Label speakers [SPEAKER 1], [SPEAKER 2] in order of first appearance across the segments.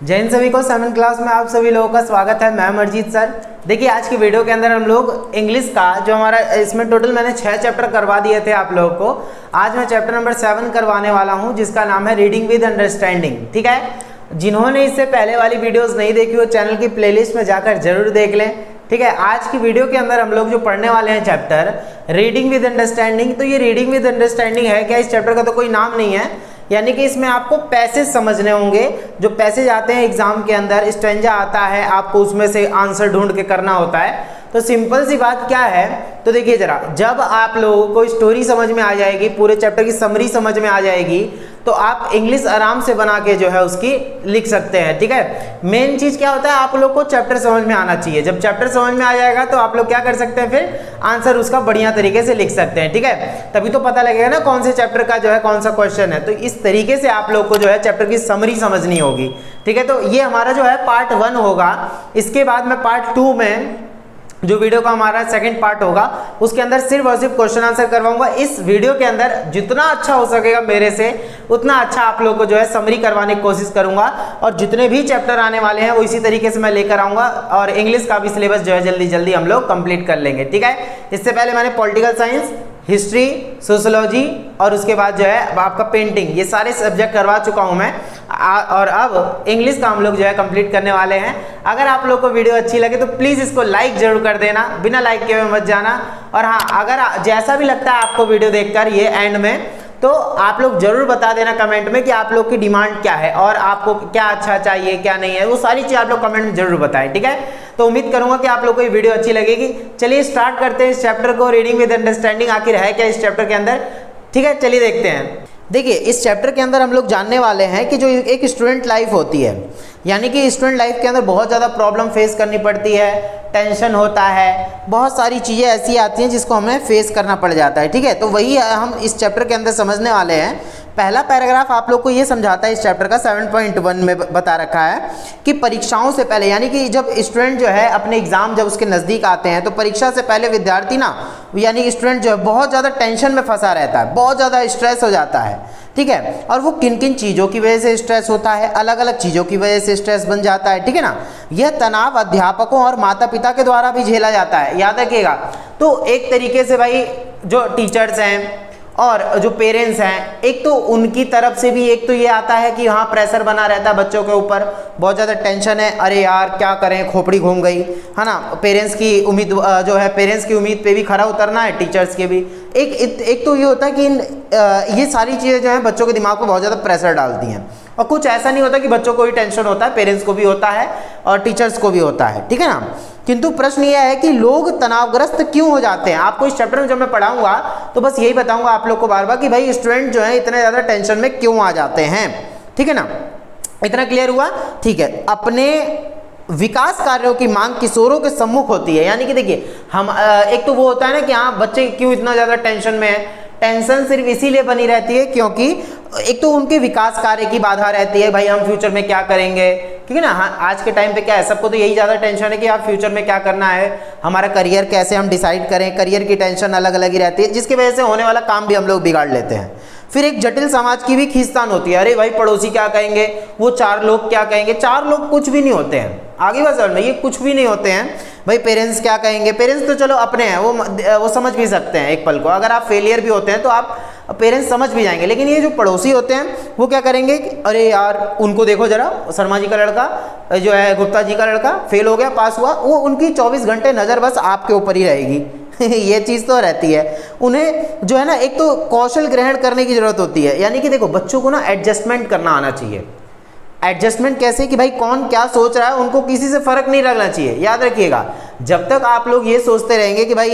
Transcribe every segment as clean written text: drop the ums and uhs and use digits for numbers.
[SPEAKER 1] जय हिंद सभी को। 7th क्लास में आप सभी लोगों का स्वागत है। मैं अमरजीत सर। देखिए आज की वीडियो के अंदर हम लोग इंग्लिश का जो हमारा इसमें टोटल मैंने 6 चैप्टर करवा दिए थे आप लोगों को। आज मैं चैप्टर नंबर 7 करवाने वाला हूं जिसका नाम है रीडिंग विद अंडरस्टैंडिंग। ठीक है, जिन्होंने इससे पहले वाली वीडियोस नहीं देखी वो चैनल की प्लेलिस्ट में जाकर जरूर देख लें। ठीक है, आज की वीडियो के अंदर हम लोग जो पढ़ने वाले हैं चैप्टर रीडिंग विद अंडरस्टैंडिंग। तो ये रीडिंग विद अंडरस्टैंडिंग है क्या? इस चैप्टर का तो कोई नाम नहीं है, यानी कि इसमें आपको पैसेज समझने होंगे। जो पैसेज आते हैं एग्जाम के अंदर, स्टैंजा आता है, आपको उसमें से आंसर ढूंढ के करना होता है। तो सिंपल सी बात क्या है, तो देखिए जरा, जब आप लोगों को स्टोरी समझ में आ जाएगी, पूरे चैप्टर की समरी समझ में आ जाएगी, तो आप इंग्लिश आराम से बना के जो है उसकी लिख सकते हैं। ठीक है, मेन चीज क्या होता है, आप लोग को चैप्टर समझ में आना चाहिए। जब चैप्टर समझ में आ जाएगा तो आप लोग क्या कर सकते हैं, फिर आंसर उसका बढ़िया तरीके से लिख सकते हैं। ठीक है, तभी तो पता लगेगा ना कौन से चैप्टर का जो है कौन सा क्वेश्चन है। तो इस तरीके से आप लोग को जो है चैप्टर की समरी समझनी होगी। ठीक है, तो ये हमारा जो है पार्ट 1 होगा। इसके बाद में पार्ट 2 में जो वीडियो का हमारा सेकंड पार्ट होगा उसके अंदर सिर्फ और सिर्फ क्वेश्चन आंसर करवाऊंगा। इस वीडियो के अंदर जितना अच्छा हो सकेगा मेरे से उतना अच्छा आप लोग को जो है समरी करवाने की कोशिश करूंगा, और जितने भी चैप्टर आने वाले हैं वो इसी तरीके से मैं लेकर आऊंगा, और इंग्लिश का भी सिलेबस जो है जल्दी जल्दी हम लोग कंप्लीट कर लेंगे। ठीक है, इससे पहले मैंने पॉलिटिकल साइंस, हिस्ट्री, सोशियोलॉजी और उसके बाद जो है आपका पेंटिंग, ये सारे सब्जेक्ट करवा चुका हूं मैं, और अब इंग्लिश का हम लोग जो है कंप्लीट करने वाले हैं। अगर आप लोग को वीडियो अच्छी लगे तो प्लीज़ इसको लाइक जरूर कर देना, बिना लाइक किए हुए मत जाना। और हाँ, अगर जैसा भी लगता है आपको वीडियो देखकर ये एंड में, तो आप लोग जरूर बता देना कमेंट में कि आप लोग की डिमांड क्या है और आपको क्या अच्छा चाहिए क्या नहीं है, वो सारी चीज़ आप लोग कमेंट में जरूर बताएं। ठीक है, तो उम्मीद करूंगा कि आप लोग को ये वीडियो अच्छी लगेगी। चलिए स्टार्ट करते हैं इस चैप्टर को, रीडिंग विद अंडरस्टैंडिंग। आखिर है क्या इस चैप्टर के अंदर? ठीक है, चलिए देखते हैं। देखिए इस चैप्टर के अंदर हम लोग जानने वाले हैं कि जो एक स्टूडेंट लाइफ होती है, यानी कि स्टूडेंट लाइफ के अंदर बहुत ज़्यादा प्रॉब्लम फेस करनी पड़ती है, टेंशन होता है, बहुत सारी चीज़ें ऐसी आती हैं जिसको हमें फेस करना पड़ जाता है। ठीक है, तो वही हम इस चैप्टर के अंदर समझने वाले हैं। पहला पैराग्राफ आप लोग को ये समझाता है इस चैप्टर का 7.1 में बता रखा है कि परीक्षाओं से पहले, यानी कि जब स्टूडेंट जो है अपने एग्जाम जब उसके नज़दीक आते हैं तो परीक्षा से पहले विद्यार्थी ना, यानी स्टूडेंट जो है बहुत ज़्यादा टेंशन में फंसा रहता है, बहुत ज़्यादा स्ट्रेस हो जाता है। ठीक है, और वो किन किन चीज़ों की वजह से स्ट्रेस होता है, अलग अलग चीज़ों की वजह से स्ट्रेस बन जाता है। ठीक है ना, यह तनाव अध्यापकों और माता पिता के द्वारा भी झेला जाता है, याद रखिएगा। तो एक तरीके से भाई जो टीचर्स हैं और जो पेरेंट्स हैं, एक तो उनकी तरफ से भी एक तो ये आता है कि हाँ प्रेशर बना रहता है बच्चों के ऊपर, बहुत ज़्यादा टेंशन है, अरे यार क्या करें, खोपड़ी घूम गई, है ना। पेरेंट्स की उम्मीद जो है, पेरेंट्स की उम्मीद पे भी खरा उतरना है, टीचर्स के भी। एक तो ये होता है कि ये सारी चीज़ें जो हैं बच्चों के दिमाग पर बहुत ज़्यादा प्रेशर डालती हैं, और कुछ ऐसा नहीं होता कि बच्चों को ही टेंशन होता है, पेरेंट्स को भी होता है और टीचर्स को भी होता है। ठीक है ना, किंतु प्रश्न यह है कि लोग तनावग्रस्त क्यों हो जाते हैं। आपको इस चैप्टर में जब मैं पढ़ाऊंगा तो बस यही बताऊंगा आप लोग को बार बार कि भाई स्टूडेंट जो है इतने ज़्यादा टेंशन में क्यों आ जाते हैं। ठीक है ना, इतना क्लियर हुआ? ठीक है, अपने विकास कार्यों की मांग किशोरों के सम्मुख होती है, यानी कि देखिए हम एक तो वो होता है ना कि हाँ बच्चे क्यों इतना ज़्यादा टेंशन में है। टेंशन सिर्फ इसीलिए बनी रहती है क्योंकि एक तो उनके विकास कार्य की बाधा रहती है, भाई हम फ्यूचर में क्या करेंगे। ठीक है ना, हाँ आज के टाइम पे क्या है, सबको तो यही ज़्यादा टेंशन है कि आप फ्यूचर में क्या करना है, हमारा करियर कैसे हम डिसाइड करें, करियर की टेंशन अलग अलग ही रहती है, जिसकी वजह से होने वाला काम भी हम लोग बिगाड़ लेते हैं। फिर एक जटिल समाज की भी खींचतान होती है, अरे भाई पड़ोसी क्या कहेंगे, वो 4 लोग क्या कहेंगे। 4 लोग कुछ भी नहीं होते हैं, आगे बात समझ में, ये कुछ भी नहीं होते हैं। भाई पेरेंट्स क्या कहेंगे, पेरेंट्स तो चलो अपने हैं, वो समझ भी सकते हैं एक पल को, अगर आप फेलियर भी होते हैं तो आप पेरेंट्स समझ भी जाएंगे। लेकिन ये जो पड़ोसी होते हैं वो क्या करेंगे, अरे यार उनको देखो जरा, शर्मा जी का लड़का जो है, गुप्ता जी का लड़का फेल हो गया, पास हुआ, वो उनकी 24 घंटे नज़र बस आपके ऊपर ही रहेगी। ये चीज़ तो रहती है। उन्हें जो है ना एक तो कौशल ग्रहण करने की ज़रूरत होती है, यानी कि देखो बच्चों को ना एडजस्टमेंट करना आना चाहिए। एडजस्टमेंट कैसे कि भाई कौन क्या सोच रहा है उनको किसी से फ़र्क नहीं लगना चाहिए। याद रखिएगा, जब तक आप लोग ये सोचते रहेंगे कि भाई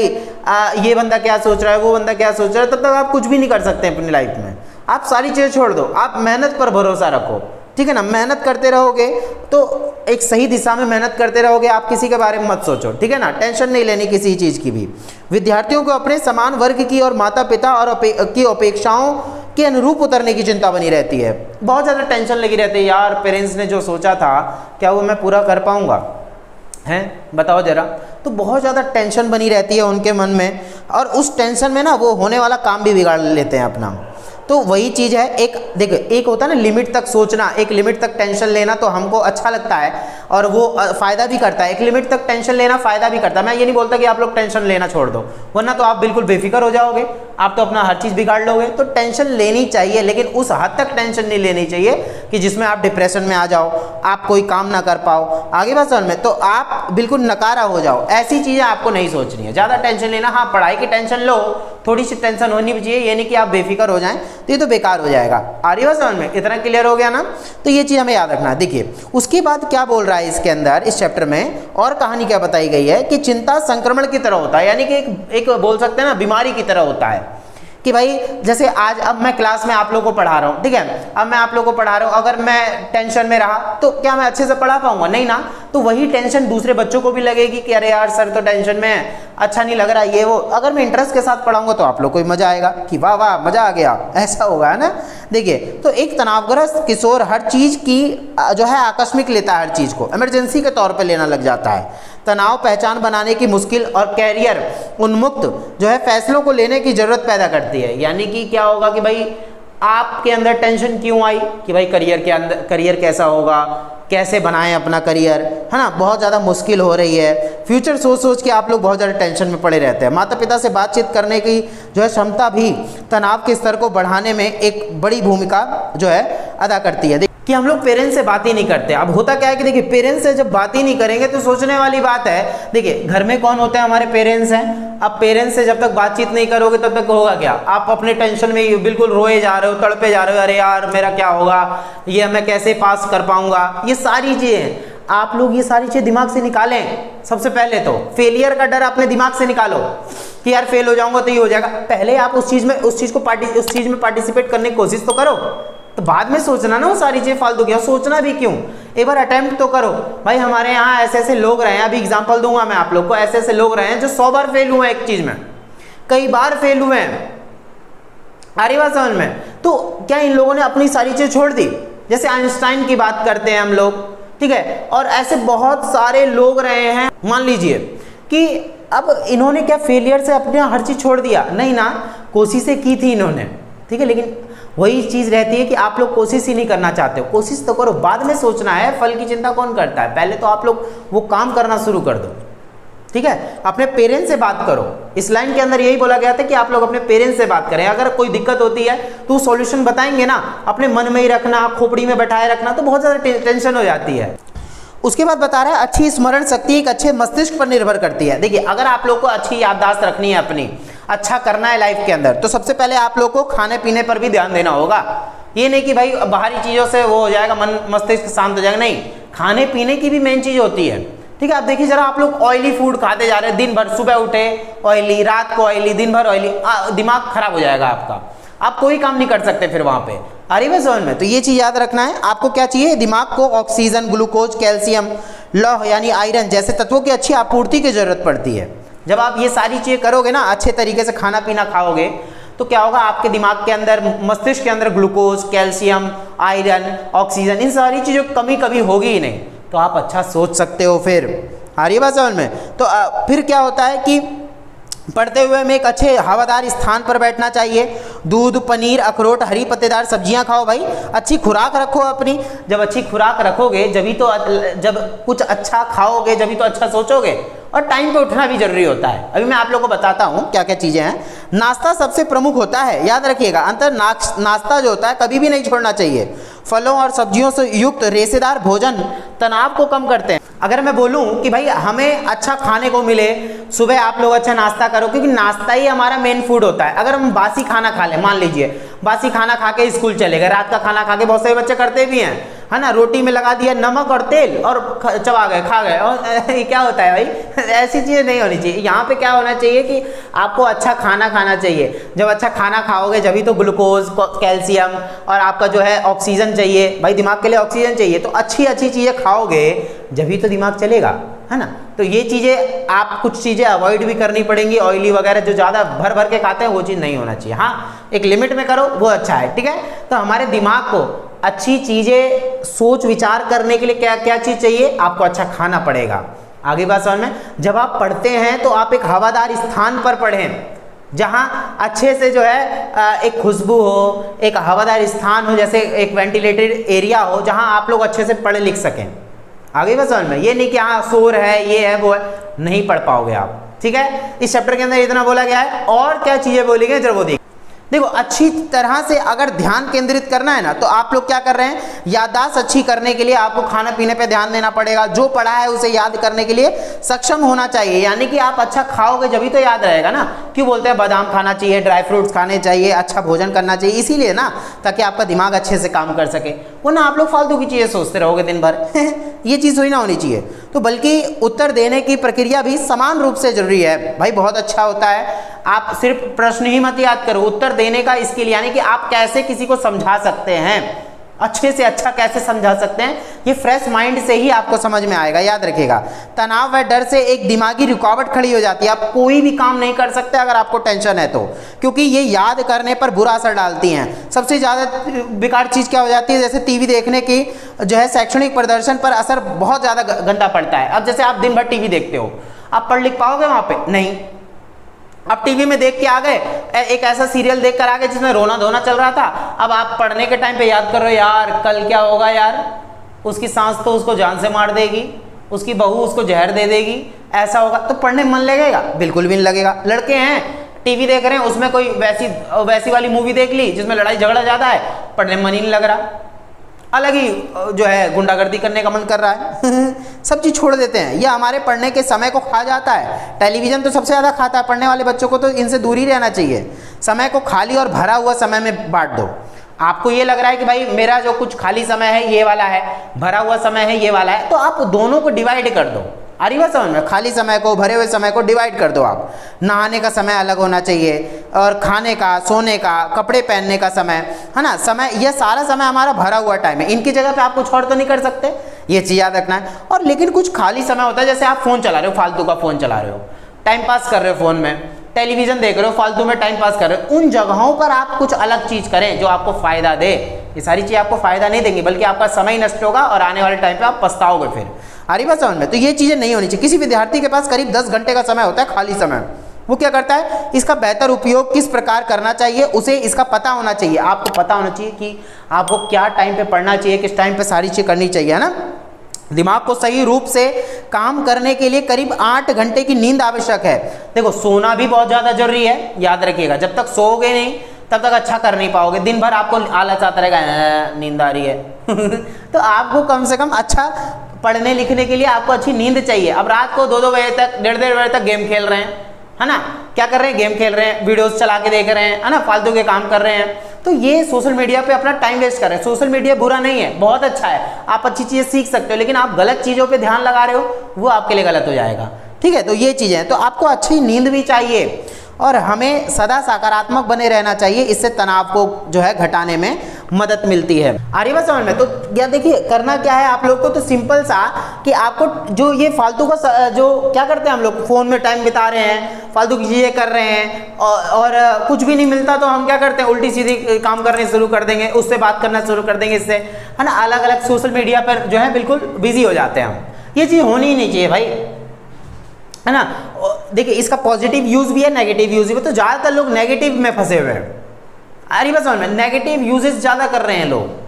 [SPEAKER 1] ये बंदा क्या सोच रहा है, वो बंदा क्या सोच रहा है, तब तक आप कुछ भी नहीं कर सकते अपनी लाइफ में। आप सारी चीज़ें छोड़ दो, आप मेहनत पर भरोसा रखो। ठीक है ना, मेहनत करते रहोगे तो एक सही दिशा में मेहनत करते रहोगे, आप किसी के बारे में मत सोचो। ठीक है ना, टेंशन नहीं लेनी किसी चीज़ की भी। विद्यार्थियों को अपने समान वर्ग की और माता पिता और की अपेक्षाओं के अनुरूप उतरने की चिंता बनी रहती है। बहुत ज़्यादा टेंशन लगी रहती है, यार पेरेंट्स ने जो सोचा था क्या वो मैं पूरा कर पाऊँगा, हैं बताओ जरा। तो बहुत ज़्यादा टेंशन बनी रहती है उनके मन में, और उस टेंशन में ना वो होने वाला काम भी बिगाड़ लेते हैं अपना। तो वही चीज़ है, एक देखो एक होता है ना लिमिट तक सोचना, एक लिमिट तक टेंशन लेना तो हमको अच्छा लगता है और वो फ़ायदा भी करता है। एक लिमिट तक टेंशन लेना फ़ायदा भी करता है। मैं ये नहीं बोलता कि आप लोग टेंशन लेना छोड़ दो, वरना तो आप बिल्कुल बेफिक्र हो जाओगे, आप तो अपना हर चीज़ बिगाड़ लोगे। तो टेंशन लेनी चाहिए, लेकिन उस हद तक टेंशन नहीं लेनी चाहिए कि जिसमें आप डिप्रेशन में आ जाओ, आप कोई काम ना कर पाओ, आगे बात समझ में, तो आप बिल्कुल नकारा हो जाओ। ऐसी चीज़ें आपको नहीं सोचनी है। ज़्यादा टेंशन लेना, हाँ पढ़ाई की टेंशन लो, थोड़ी सी टेंशन होनी चाहिए, ये नहीं कि आप बेफिक्र हो जाएं, तो ये तो बेकार हो जाएगा। आ रही बात समझ में? इतना क्लियर हो गया ना? तो ये चीज़ हमें याद रखना है। देखिए उसके बाद क्या बोल रहा है इसके अंदर, इस चैप्टर में और कहानी क्या बताई गई है कि चिंता संक्रमण की तरह होता है, यानी कि एक बोल सकते हैं ना बीमारी की तरह होता है कि भाई जैसे आज अब मैं क्लास में आप लोगों को पढ़ा रहा हूँ, ठीक है, अब मैं आप लोगों को पढ़ा रहा हूँ, अगर मैं टेंशन में रहा तो क्या मैं अच्छे से पढ़ा पाऊंगा? नहीं ना। तो वही टेंशन दूसरे बच्चों को भी लगेगी कि अरे यार सर तो टेंशन में है, अच्छा नहीं लग रहा ये वो। अगर मैं इंटरेस्ट के साथ पढ़ाऊंगा तो आप लोग को भी मजा आएगा कि वाह वाह मजा आ गया, ऐसा होगा, है ना। देखिए तो एक तनावग्रस्त किशोर हर चीज़ की जो है आकस्मिक लेता है, हर चीज़ को इमरजेंसी के तौर पर लेना लग जाता है। तनाव पहचान बनाने की मुश्किल और कैरियर उन्मुक्त जो है फैसलों को लेने की ज़रूरत पैदा करती है। यानी कि क्या होगा कि भाई आपके अंदर टेंशन क्यों आई कि भाई करियर के अंदर, करियर कैसा होगा, कैसे बनाएं अपना करियर, है ना, बहुत ज़्यादा मुश्किल हो रही है। फ्यूचर सोच सोच के आप लोग बहुत ज़्यादा टेंशन में पड़े रहते हैं। माता पिता से बातचीत करने की जो है क्षमता भी तनाव के स्तर को बढ़ाने में एक बड़ी भूमिका जो है अदा करती है कि हम लोग पेरेंट्स से बात ही नहीं करते। अब होता क्या है कि देखिए पेरेंट्स से जब बात ही नहीं करेंगे तो सोचने वाली बात है। देखिए घर में कौन होते हैं? हमारे पेरेंट्स हैं। अब पेरेंट्स से जब तक बातचीत नहीं करोगे तब तक होगा क्या? आप अपने टेंशन में बिल्कुल रोए जा रहे हो, तड़पे जा रहे हो, अरे यार मेरा क्या होगा, ये मैं कैसे पास कर पाऊंगा। ये सारी चीज़ें आप लोग ये सारी चीज़ें दिमाग से निकालें। सबसे पहले तो फेलियर का डर अपने दिमाग से निकालो कि यार फेल हो जाऊंगा तो ये हो जाएगा। पहले आप उस चीज़ में पार्टिसिपेट करने की कोशिश तो करो, तो बाद में सोचना ना वो सारी चीज़ें फालतू की। सोचना भी क्यों, एक बार अटेम्प्ट तो करो। भाई हमारे यहाँ ऐसे ऐसे लोग रहे हैं, अभी एग्जांपल दूंगा मैं आप लोग को, ऐसे ऐसे लोग रहे हैं जो 100 बार फेल हुए हैं एक चीज़ में, कई बार फेल हुए हैं। आ रही बात समझ में? तो क्या इन लोगों ने अपनी सारी चीज़ छोड़ दी? जैसे आइंस्टाइन की बात करते हैं हम लोग, ठीक है, और ऐसे बहुत सारे लोग रहे हैं। मान लीजिए कि अब इन्होंने क्या फेलियर से अपने हर चीज़ छोड़ दिया? नहीं ना, कोशिशें की थी इन्होंने, ठीक है, लेकिन वही चीज़ रहती है कि आप लोग कोशिश ही नहीं करना चाहते हो। कोशिश तो करो, बाद में सोचना है, फल की चिंता कौन करता है। पहले तो आप लोग वो काम करना शुरू कर दो, ठीक है। अपने पेरेंट्स से बात करो। इस लाइन के अंदर यही बोला गया था कि आप लोग अपने पेरेंट्स से बात करें। अगर कोई दिक्कत होती है तो सॉल्यूशन बताएंगे ना, अपने मन में ही रखना, खोपड़ी में बैठाए रखना तो बहुत ज़्यादा टेंशन हो जाती है। उसके बाद बता रहा है अच्छी स्मरण शक्ति एक अच्छे मस्तिष्क पर निर्भर करती है। देखिए अगर आप लोग को अच्छी याददाश्त रखनी है, अपनी अच्छा करना है लाइफ के अंदर, तो सबसे पहले आप लोग को खाने पीने पर भी ध्यान देना होगा। ये नहीं कि भाई बाहरी चीज़ों से वो हो जाएगा, मन मस्तिष्क शांत हो जाएगा, नहीं, खाने पीने की भी मेन चीज़ होती है, ठीक है। आप देखिए जरा, आप लोग ऑयली फूड खाते जा रहे हैं दिन भर, सुबह उठे ऑयली, रात को ऑयली, दिन भर ऑयली, दिमाग खराब हो जाएगा आपका, आप कोई काम नहीं कर सकते फिर वहाँ पे। अरे बस समझ में? तो ये चीज़ याद रखना है आपको। क्या चाहिए? दिमाग को ऑक्सीजन, ग्लूकोज, कैल्शियम, लौह यानी आयरन जैसे तत्वों की अच्छी आपूर्ति की जरूरत पड़ती है। जब आप ये सारी चीज़ें करोगे ना, अच्छे तरीके से खाना पीना खाओगे, तो क्या होगा, आपके दिमाग के अंदर, मस्तिष्क के अंदर ग्लूकोज, कैल्शियम, आयरन, ऑक्सीजन, इन सारी चीज़ों की कमी कभी होगी ही नहीं, तो आप अच्छा सोच सकते हो। फिर आ रही है बात समझ में? तो फिर क्या होता है कि पढ़ते हुए हमें एक अच्छे हवादार स्थान पर बैठना चाहिए। दूध, पनीर, अखरोट, हरी पत्तेदार सब्जियां खाओ भाई, अच्छी खुराक रखो अपनी। जब अच्छी खुराक रखोगे जब कुछ अच्छा खाओगे जब तो अच्छा सोचोगे, और टाइम पे उठना भी जरूरी होता है। अभी मैं आप लोगों को बताता हूँ क्या क्या चीज़ें हैं। नाश्ता सबसे प्रमुख होता है, याद रखिएगा। अंतर नाश्ता जो होता है कभी भी नहीं छोड़ना चाहिए। फलों और सब्जियों से युक्त रेशेदार भोजन तनाव को कम करते हैं। अगर मैं बोलूं कि भाई हमें अच्छा खाने को मिले, सुबह आप लोग अच्छा नाश्ता करो, क्योंकि नाश्ता ही हमारा मेन फूड होता है। अगर हम बासी खाना खा लें, मान लीजिए बासी खाना खा के स्कूल चले गए, रात का खाना खा के बहुत सारे बच्चे करते भी हैं, है ना, रोटी में लगा दिया नमक और तेल और चबा गए, खा गए, और ये क्या होता है भाई? ऐसी चीज़ें नहीं होनी चाहिए। यहाँ पे क्या होना चाहिए कि आपको अच्छा खाना खाना चाहिए। जब अच्छा खाना खाओगे जब तो ग्लूकोज, कैल्शियम और आपका जो है ऑक्सीजन चाहिए, भाई दिमाग के लिए ऑक्सीजन चाहिए, तो अच्छी अच्छी चीज़ें खाओगे जब तो दिमाग चलेगा, है ना। तो ये चीज़ें आप कुछ चीज़ें अवॉइड भी करनी पड़ेंगी, ऑयली वगैरह जो ज़्यादा भर भर के खाते हैं वो चीज़ नहीं होना चाहिए। हाँ, एक लिमिट में करो वो अच्छा है, ठीक है। तो हमारे दिमाग को अच्छी चीज़ें सोच विचार करने के लिए क्या क्या चीज़ चाहिए? आपको अच्छा खाना पड़ेगा। आगे बात समझ में? जब आप पढ़ते हैं तो आप एक हवादार स्थान पर पढ़ें, जहां अच्छे से जो है एक खुशबू हो, एक हवादार स्थान हो, जैसे एक वेंटिलेटेड एरिया हो जहां आप लोग अच्छे से पढ़ लिख सकें। आगे बस समझ में, ये नहीं कि हाँ शोर है, ये है वो है, नहीं पढ़ पाओगे आप। ठीक है, इस चैप्टर के अंदर इतना बोला गया है। और क्या चीजें बोली गई जरा वो देखिए। देखो, अच्छी तरह से अगर ध्यान केंद्रित करना है ना, तो आप लोग क्या कर रहे हैं, याददाश्त अच्छी करने के लिए आपको खाने पीने पे ध्यान देना पड़ेगा। जो पढ़ा है उसे याद करने के लिए सक्षम होना चाहिए, यानी कि आप अच्छा खाओगे जब ही तो याद रहेगा ना। क्यों बोलते हैं बादाम खाना चाहिए, ड्राई फ्रूट्स खाने चाहिए, अच्छा भोजन करना चाहिए, इसीलिए ना, ताकि आपका दिमाग अच्छे से काम कर सके। वरना आप लोग फालतू की चीज़ें सोचते रहोगे दिन भर ये चीज़ हुई ना होनी चाहिए। तो बल्कि उत्तर देने की प्रक्रिया भी समान रूप से जरूरी है भाई, बहुत अच्छा होता है। आप सिर्फ प्रश्न ही मत याद करो, उत्तर देने का स्किल, यानी कि आप कैसे किसी को समझा सकते हैं, अच्छे से अच्छा कैसे समझा सकते हैं, ये फ्रेश माइंड से ही आपको समझ में आएगा। याद रखिएगा, तनाव व डर से एक दिमागी रुकावट खड़ी हो जाती है। आप कोई भी काम नहीं कर सकते अगर आपको टेंशन है तो, क्योंकि ये याद करने पर बुरा असर डालती हैं। सबसे ज़्यादा बेकार चीज़ क्या हो जाती है, जैसे टीवी देखने की जो है शैक्षणिक प्रदर्शन पर असर बहुत ज़्यादा गंदा पड़ता है। अब जैसे आप दिन भर टीवी देखते हो, आप पढ़ लिख पाओगे वहाँ पे? नहीं। अब टीवी में देख के आ गए, एक ऐसा सीरियल देख कर आ गए जिसमें रोना धोना चल रहा था, अब आप पढ़ने के टाइम पे याद कर रहे हो, यार कल क्या होगा, यार उसकी सांस तो उसको जान से मार देगी, उसकी बहू उसको जहर दे देगी, ऐसा होगा, तो पढ़ने में मन लगेगा? बिल्कुल भी नहीं लगेगा। लड़के हैं टीवी देख रहे हैं, उसमें कोई वैसी वाली मूवी देख ली जिसमें लड़ाई झगड़ा ज़्यादा है, पढ़ने में मन ही नहीं लग रहा, अलग ही जो है गुंडागर्दी करने का मन कर रहा है सब चीज़ छोड़ देते हैं। यह हमारे पढ़ने के समय को खा जाता है। टेलीविज़न तो सबसे ज़्यादा खाता है, पढ़ने वाले बच्चों को तो इनसे दूर ही रहना चाहिए। समय को खाली और भरा हुआ समय में बांट दो। आपको ये लग रहा है कि भाई मेरा जो कुछ खाली समय है ये वाला है, भरा हुआ समय है ये वाला है, तो आप दोनों को डिवाइड कर दो। आ रही बात समझ में? खाली समय को, भरे हुए समय को डिवाइड कर दो आप। नहाने का समय अलग होना चाहिए, और खाने का, सोने का, कपड़े पहनने का समय, है ना, समय, यह सारा समय हमारा भरा हुआ टाइम है। इनकी जगह पे आप कुछ और तो नहीं कर सकते, ये चीज़ याद रखना है। और लेकिन कुछ खाली समय होता है, जैसे आप फ़ोन चला रहे हो, फालतू का फ़ोन चला रहे हो, टाइम पास कर रहे हो फ़ोन में, टेलीविज़न देख रहे हो, फालतू में टाइम पास कर रहे हो, उन जगहों पर आप कुछ अलग चीज़ करें जो आपको फ़ायदा दे। ये सारी चीज़ आपको फ़ायदा नहीं देंगी, बल्कि आपका समय नष्ट होगा और आने वाले टाइम पे आप पछताओगे फिर। आ रही बात समझ में? तो ये चीज़ें नहीं होनी चाहिए। किसी विद्यार्थी के पास करीब 10 घंटे का समय होता है खाली समय, वो क्या करता है, इसका बेहतर उपयोग किस प्रकार करना चाहिए उसे इसका पता होना चाहिए। आपको पता होना चाहिए कि आपको क्या टाइम पे पढ़ना चाहिए, किस टाइम पे सारी चीज़ करनी चाहिए, है ना। दिमाग को सही रूप से काम करने के लिए करीब 8 घंटे की नींद आवश्यक है। देखो, सोना भी बहुत ज़्यादा जरूरी है, याद रखिएगा। जब तक सोओगे नहीं तब तक अच्छा कर नहीं पाओगे। दिन भर आपको आलस आता रहेगा, नींद आ रही है तो आपको कम से कम अच्छा पढ़ने लिखने के लिए आपको अच्छी नींद चाहिए। अब रात को 2-2 बजे तक, 1:30 बजे तक गेम खेल रहे हैं, है ना, क्या कर रहे हैं, गेम खेल रहे हैं, वीडियोस चला के देख रहे हैं, है ना, फालतू के काम कर रहे हैं, तो ये सोशल मीडिया पे अपना टाइम वेस्ट कर रहे हैं। सोशल मीडिया बुरा नहीं है, बहुत अच्छा है, आप अच्छी चीज़ें सीख सकते हो, लेकिन आप गलत चीज़ों पे ध्यान लगा रहे हो, वो आपके लिए गलत हो जाएगा। ठीक है, तो ये चीज़ें हैं। तो आपको अच्छी नींद भी चाहिए और हमें सदा सकारात्मक बने रहना चाहिए, इससे तनाव को जो है घटाने में मदद मिलती है। आ रही बात समझ में? तो क्या देखिए, करना क्या है आप लोग को, तो सिंपल सा कि आपको जो ये फालतू का जो क्या करते हैं हम लोग, फ़ोन में टाइम बिता रहे हैं, फालतू की चीज़ें कर रहे हैं, और कुछ भी नहीं मिलता तो हम क्या करते हैं, उल्टी सीधी काम करने शुरू कर देंगे, उससे बात करना शुरू कर देंगे, इससे, है ना, अलग अलग सोशल मीडिया पर जो है बिल्कुल बिजी हो जाते हैं हम। ये चीज़ होनी ही नहीं चाहिए भाई, है ना। देखिए, इसका पॉजिटिव यूज़ भी है, नेगेटिव यूज़ भी है, तो ज़्यादातर लोग नेगेटिव में फंसे हुए हैं। अरे बस समझ में, नेगेटिव यूजेस ज़्यादा कर रहे हैं लोग।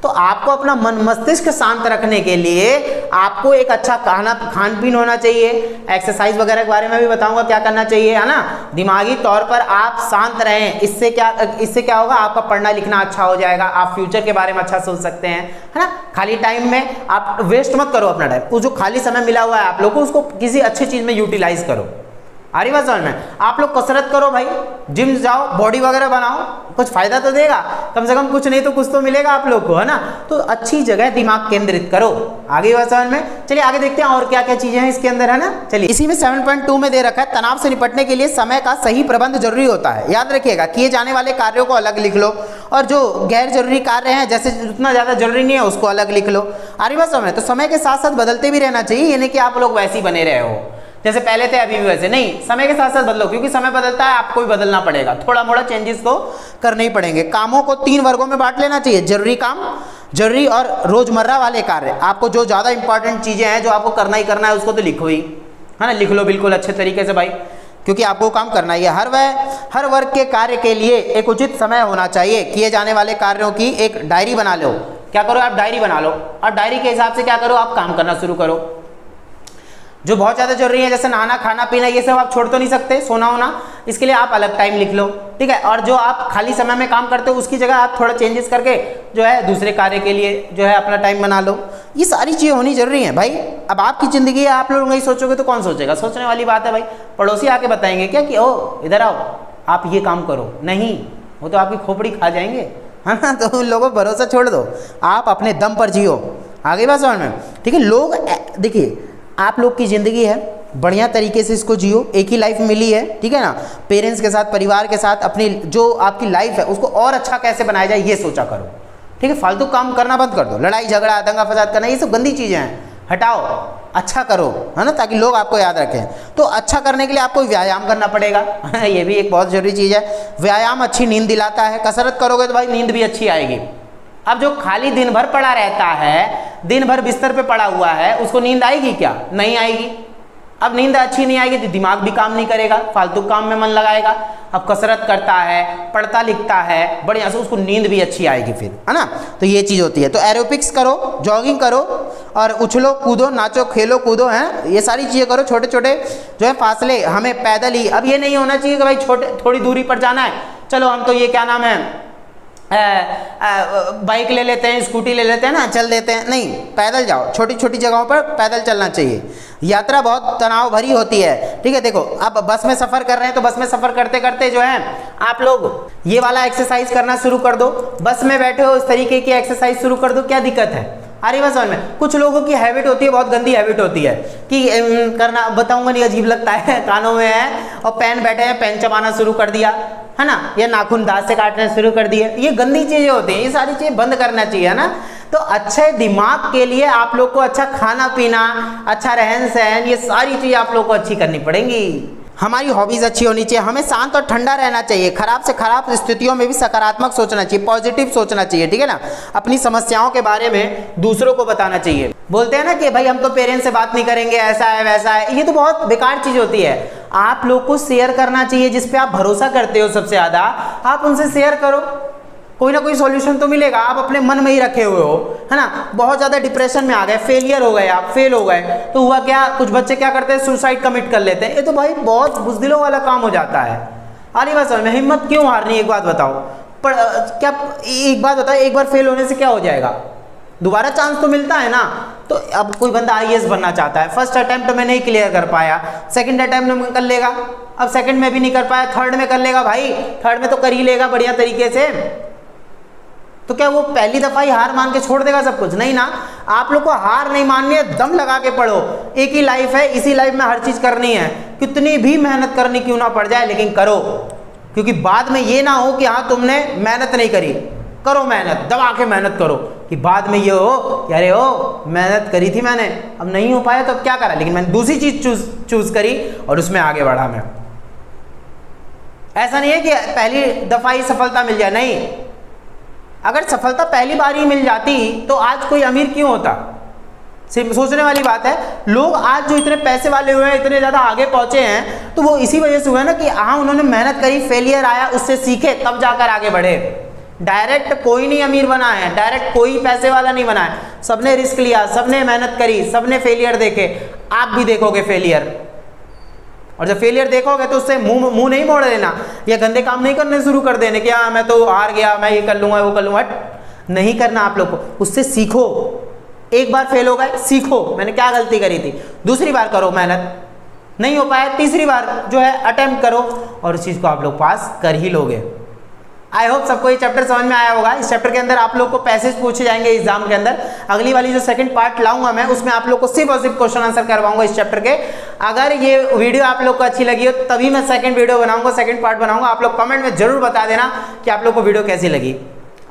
[SPEAKER 1] तो आपको अपना मन मस्तिष्क शांत रखने के लिए आपको एक अच्छा खान पीन होना चाहिए, एक्सरसाइज वगैरह के बारे में भी बताऊंगा क्या करना चाहिए, है ना। दिमागी तौर पर आप शांत रहें, इससे क्या होगा, आपका पढ़ना लिखना अच्छा हो जाएगा, आप फ्यूचर के बारे में अच्छा सोच सकते हैं, है ना। खाली टाइम में आप वेस्ट मत करो अपना टाइम, वो जो खाली समय मिला हुआ है आप लोग को, उसको किसी अच्छी चीज़ में यूटिलाइज करो। आ रही बात समझ में? आप लोग कसरत करो भाई, जिम जाओ, बॉडी वगैरह बनाओ, कुछ फायदा तो देगा, कम से कम कुछ नहीं तो कुछ तो मिलेगा आप लोग को, है ना। तो अच्छी जगह दिमाग केंद्रित करो। आगे बात समझ में? चलिए आगे देखते हैं और क्या क्या चीजें हैं इसके अंदर, है ना। चलिए, इसी में 7.2 में दे रखा है, तनाव से निपटने के लिए समय का सही प्रबंध जरूरी होता है। याद रखिएगा, किए जाने वाले कार्यों को अलग लिख लो, और जो गैर जरूरी कार्य हैं, जैसे उतना ज्यादा जरूरी नहीं है, उसको अलग लिख लो। आ रही बात समझ में? तो समय के साथ साथ बदलते भी रहना चाहिए, यानी कि आप लोग वैसे ही बने रहे हो, जैसे पहले थे अभी भी वैसे नहीं, समय के साथ साथ बदलो, क्योंकि समय बदलता है, आपको भी बदलना पड़ेगा, थोड़ा मोड़ा चेंजेस तो करने ही पड़ेंगे। कामों को 3 वर्गों में बांट लेना चाहिए, जरूरी काम, जरूरी और रोजमर्रा वाले कार्य। आपको जो ज़्यादा इंपॉर्टेंट चीज़ें हैं जो आपको करना ही करना है, उसको तो लिखो ही, है ना, लिख लो बिल्कुल अच्छे तरीके से भाई। क्योंकि आपको काम करना ही है। हर वर्ग के कार्य के लिए एक उचित समय होना चाहिए। किए जाने वाले कार्यों की एक डायरी बना लो। क्या करो आप, डायरी बना लो, और डायरी के हिसाब से क्या करो आप, काम करना शुरू करो। जो बहुत ज़्यादा जरूरी है, जैसे नहाना, खाना पीना, ये सब आप छोड़ तो नहीं सकते, सोना होना, इसके लिए आप अलग टाइम लिख लो, ठीक है। और जो आप खाली समय में काम करते हो उसकी जगह आप थोड़ा चेंजेस करके जो है दूसरे कार्य के लिए जो है अपना टाइम बना लो। ये सारी चीज़ें होनी जरूरी है भाई। अब आपकी ज़िंदगी है, आप लोग नहीं सोचोगे तो कौन सोचेगा? सोचने वाली बात है भाई। पड़ोसी आके बताएंगे क्या कि ओ इधर आओ आप ये काम करो? नहीं, वो तो आपकी खोपड़ी खा जाएंगे, है ना। तो उन लोगों पर भरोसा छोड़ दो, आप अपने दम पर जियो। आगे बात समझ में, ठीक है। लोग देखिए, आप लोग की ज़िंदगी है, बढ़िया तरीके से इसको जियो। एक ही लाइफ मिली है, ठीक है ना। पेरेंट्स के साथ, परिवार के साथ अपनी जो आपकी लाइफ है उसको और अच्छा कैसे बनाया जाए ये सोचा करो, ठीक है। फालतू काम करना बंद कर दो, लड़ाई झगड़ा दंगा फसाद करना ये सब गंदी चीज़ें हैं, हटाओ, अच्छा करो, है ना, ताकि लोग आपको याद रखें। तो अच्छा करने के लिए आपको व्यायाम करना पड़ेगा ये भी एक बहुत ज़रूरी चीज़ है। व्यायाम अच्छी नींद दिलाता है, कसरत करोगे तो भाई नींद भी अच्छी आएगी। अब जो खाली दिन भर पड़ा रहता है, दिन भर बिस्तर पे पड़ा हुआ है, उसको नींद आएगी क्या? नहीं आएगी। अब नींद अच्छी नहीं आएगी तो दिमाग भी काम नहीं करेगा, फालतू काम में मन लगाएगा। अब कसरत करता है, पढ़ता लिखता है बढ़िया से, उसको नींद भी अच्छी आएगी फिर, है ना। तो ये चीज़ होती है। तो एरोबिक्स करो, जॉगिंग करो, और उछलो कूदो, नाचो खेलो कूदो, हैं, ये सारी चीज़ें करो। छोटे छोटे जो है फासले हमें पैदल ही, अब ये नहीं होना चाहिए कि भाई छोटे थोड़ी दूरी पर जाना है, चलो हम तो ये क्या नाम है बाइक ले लेते हैं, स्कूटी ले लेते हैं ना, चल देते हैं। नहीं, पैदल जाओ, छोटी छोटी जगहों पर पैदल चलना चाहिए। यात्रा बहुत तनाव भरी होती है, ठीक है। देखो, अब बस में सफ़र कर रहे हैं तो बस में सफ़र करते करते जो है आप लोग ये वाला एक्सरसाइज करना शुरू कर दो। बस में बैठे हो, इस तरीके की एक्सरसाइज शुरू कर दो, क्या दिक्कत है? अरे बस में कुछ लोगों की हैबिट होती है, बहुत गंदी हैबिट होती है कि करना, बताऊंगा नहीं, अजीब लगता है, कानों में है और पेन बैठे हैं, पेन चबाना शुरू कर दिया, है ना, या नाखून दांत से काटना शुरू कर दिए। ये गंदी चीज़ें होती हैं, ये सारी चीज़ें बंद करना चाहिए, है ना। तो अच्छे दिमाग के लिए आप लोग को अच्छा खाना पीना, अच्छा रहन सहन, ये सारी चीज़ें आप लोग को अच्छी करनी पड़ेंगी। हमारी हॉबीज़ अच्छी होनी चाहिए, हमें शांत और ठंडा रहना चाहिए, खराब से खराब स्थितियों में भी सकारात्मक सोचना चाहिए, पॉजिटिव सोचना चाहिए, ठीक है ना। अपनी समस्याओं के बारे में दूसरों को बताना चाहिए। बोलते हैं ना कि भाई हम तो पेरेंट्स से बात नहीं करेंगे, ऐसा है वैसा है, ये तो बहुत बेकार चीज़ होती है। आप लोग को शेयर करना चाहिए, जिस पे आप भरोसा करते हो सबसे ज़्यादा, आप उनसे शेयर करो, कोई ना कोई सॉल्यूशन तो मिलेगा। आप अपने मन में ही रखे हुए हो, है ना, बहुत ज़्यादा डिप्रेशन में आ गए, फेलियर हो गए, आप फेल हो गए, तो हुआ क्या, कुछ बच्चे क्या करते हैं, सुसाइड कमिट कर लेते हैं। ये तो भाई बहुत बुज़दिलों वाला काम हो जाता है। अरे बस में हिम्मत क्यों हारनी, एक बात बताओ, पर क्या एक बात बताओ, एक बार फेल होने से क्या हो जाएगा? दोबारा चांस तो मिलता है ना। तो अब कोई बंदा IAS बनना चाहता है, फर्स्ट अटेम्प्ट में नहीं क्लियर कर पाया, सेकंड अटेम्प्ट में कर लेगा, अब सेकंड में भी नहीं कर पाया, थर्ड में कर लेगा, भाई थर्ड में तो कर ही लेगा बढ़िया तरीके से। तो क्या वो पहली दफा ही हार मान के छोड़ देगा सब कुछ? नहीं ना, आप लोग को हार नहीं माननी है, दम लगा के पढ़ो। एक ही लाइफ है, इसी लाइफ में हर चीज करनी है, कितनी भी मेहनत करनी क्यों ना पड़ जाए, लेकिन करो। क्योंकि बाद में ये ना हो कि हाँ तुमने मेहनत नहीं करी, करो मेहनत, दबा के मेहनत करो, कि बाद में ये हो कि अरे ओ मेहनत करी थी मैंने, अब नहीं हो पाया तो अब क्या करा, लेकिन मैंने दूसरी चीज चूज करी और उसमें आगे बढ़ा मैं। ऐसा नहीं है कि पहली दफा ही सफलता मिल जाए, नहीं। अगर सफलता पहली बार ही मिल जाती तो आज कोई अमीर क्यों होता? सिर्फ सोचने वाली बात है। लोग आज जो इतने पैसे वाले हुए हैं, इतने ज़्यादा आगे पहुंचे हैं, तो वो इसी वजह से हुआ ना कि हाँ उन्होंने मेहनत करी, फेलियर आया, उससे सीखे, तब जाकर आगे बढ़े। डायरेक्ट कोई नहीं अमीर बना है, डायरेक्ट कोई पैसे वाला नहीं बना है, सबने रिस्क लिया, सबने मेहनत करी, सबने फेलियर देखे। आप भी देखोगे फेलियर, और जब फेलियर देखोगे तो उससे मुंह नहीं मोड़ देना, या गंदे काम नहीं करने शुरू कर देने कि हाँ मैं तो हार गया, मैं ये कर लूँगा वो कर लूँगा, नहीं करना। आप लोग को उससे सीखो। एक बार फेल हो गए, सीखो मैंने क्या गलती करी थी, दूसरी बार करो मेहनत, नहीं हो पाया तीसरी बार जो है अटेम्प्ट करो, और उस चीज़ को आप लोग पास कर ही लोगे। आई होप सबको ये चैप्टर समझ में आया होगा। इस चैप्टर के अंदर आप लोग को पैसेज पूछे जाएंगे एग्जाम के अंदर। अगली वाली जो सेकंड पार्ट लाऊंगा मैं, उसमें आप लोग को सिर्फ और सिर्फ क्वेश्चन आंसर करवाऊंगा इस चैप्टर के। अगर ये वीडियो आप लोग को अच्छी लगी हो तभी मैं सेकंड वीडियो बनाऊंगा, सेकंड पार्ट बनाऊंगा। आप लोग कमेंट में जरूर बता देना कि आप लोग को वीडियो कैसी लगी।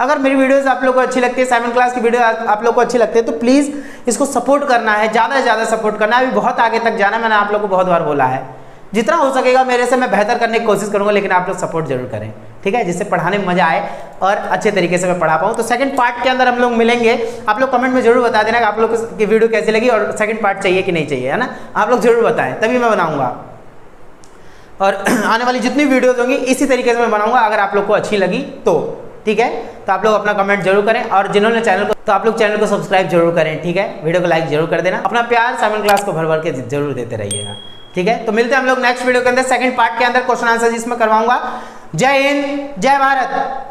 [SPEAKER 1] अगर मेरी वीडियोस आप लोग को अच्छी लगती है, 7th क्लास की वीडियो आप लोग को अच्छी लगती है, तो प्लीज़ इसको सपोर्ट करना है, ज़्यादा से ज़्यादा सपोर्ट करना है। अभी बहुत आगे तक जाना है, मैंने आप लोग को बहुत बार बोला है। जितना हो सकेगा मेरे से मैं बेहतर करने की कोशिश करूंगा, लेकिन आप लोग सपोर्ट जरूर करें, ठीक है, जिससे पढ़ाने में मजा आए और अच्छे तरीके से मैं पढ़ा पाऊँ। तो सेकंड पार्ट के अंदर हम लोग मिलेंगे। आप लोग कमेंट में जरूर बता देना कि आप लोग की वीडियो कैसी लगी और सेकंड पार्ट चाहिए कि नहीं चाहिए, है ना। आप लोग जरूर बताएं, तभी मैं बनाऊंगा। और आने वाली जितनी वीडियोस होंगी इसी तरीके से मैं बनाऊंगा, अगर आप लोग को अच्छी लगी तो। ठीक है, तो आप लोग अपना कमेंट जरूर करें, और जिन्होंने चैनल को, तो आप लोग चैनल को सब्सक्राइब जरूर करें। ठीक है, वीडियो को लाइक जरूर कर देना, अपना प्यार 7 क्लास को भर भर के जरूर देते रहिएगा। ठीक है, तो मिलते हैं हम लोग नेक्स्ट वीडियो के अंदर, सेकंड पार्ट के अंदर क्वेश्चन आंसर जिसमें करवाऊंगा। जय हिंद, जय भारत।